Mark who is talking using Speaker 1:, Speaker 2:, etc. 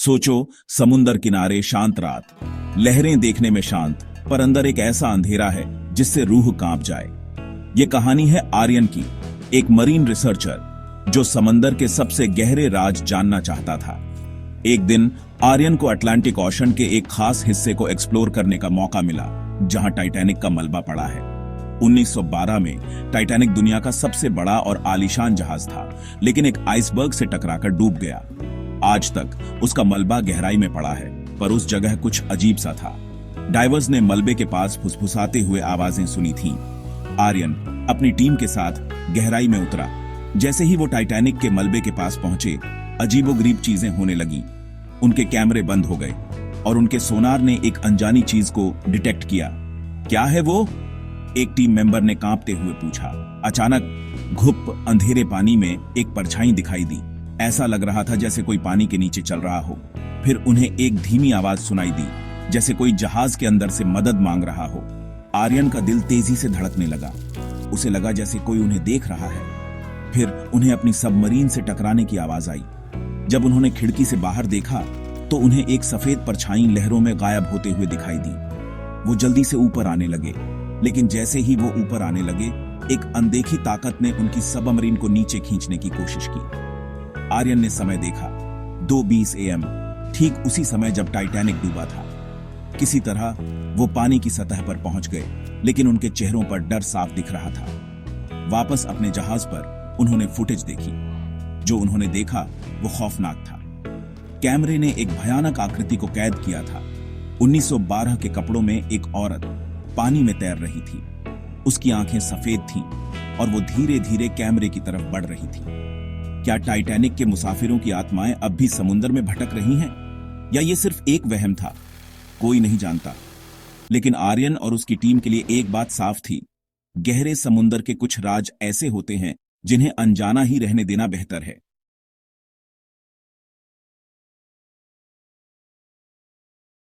Speaker 1: सोचो, समुंदर किनारे शांत रात, लहरें देखने में शांत, पर अंदर एक ऐसा अंधेरा है जिससे रूह कांप जाए। ये कहानी है आर्यन की, एक मरीन रिसर्चर जो समंदर के सबसे गहरे राज जानना चाहता था। एक दिन आर्यन को अटलांटिक ओशन के एक खास हिस्से को एक्सप्लोर करने का मौका मिला, जहां टाइटैनिक का मलबा पड़ा है। 1912 में टाइटैनिक दुनिया का सबसे बड़ा और आलीशान जहाज था, लेकिन एक आइसबर्ग से टकराकर डूब गया। आज तक उसका मलबा गहराई में पड़ा है, पर उस जगह कुछ अजीब सा था। डाइवर्स ने मलबे के पास फुसफुसाते हुए आवाजें सुनी थीं। आर्यन अपनी टीम के साथ गहराई में उतरा। जैसे ही वो टाइटैनिक के मलबे के पास पहुंचे, अजीबोगरीब चीजें होने लगी। उनके कैमरे बंद हो गए और उनके सोनार ने एक अनजानी चीज को डिटेक्ट किया। क्या है वो? एक टीम मेंबर ने कांपते हुए पूछा। अचानक घुप अंधेरे पानी में एक परछाई दिखाई दी। ऐसा लग रहा था जैसे कोई पानी के नीचे चल रहा हो। फिर उन्हें एक धीमी आवाज सुनाई दी, जैसे कोई जहाज के अंदर से मदद मांग रहा हो। आर्यन का दिल तेजी से धड़कने लगा। उसे लगा जैसे कोई उन्हें देख रहा है। फिर उन्हें अपनी सबमरीन से टकराने की आवाज आई। जब उन्होंने खिड़की से बाहर देखा तो उन्हें एक सफेद परछाई लहरों में गायब होते हुए दिखाई दी। वो जल्दी से ऊपर आने लगे, लेकिन जैसे ही वो ऊपर आने लगे, एक अनदेखी ताकत ने उनकी सबमरीन को नीचे खींचने की कोशिश की। आर्यन ने समय देखा, 2:20 AM, ठीक उसी समय जब टाइटैनिक डूबा था। किसी तरह वो पानी की सतह पर पहुंच गए, लेकिन उनके चेहरों पर डर साफ दिख रहा था। वापस अपने जहाज पर उन्होंने फुटेज देखी। जो उन्होंने देखा वो खौफनाक था। कैमरे ने एक भयानक आकृति को कैद किया था। 1912 के कपड़ों में एक औरत पानी में तैर रही थी। उसकी आंखें सफेद थीं और वो धीरे धीरे कैमरे की तरफ बढ़ रही थी। क्या टाइटैनिक के मुसाफिरों की आत्माएं अब भी समुद्र में भटक रही हैं, या ये सिर्फ एक वहम था? कोई नहीं जानता। लेकिन आर्यन और उसकी टीम के लिए एक बात साफ थी, गहरे समुद्र के कुछ राज ऐसे होते हैं जिन्हें अनजाना ही रहने देना बेहतर है।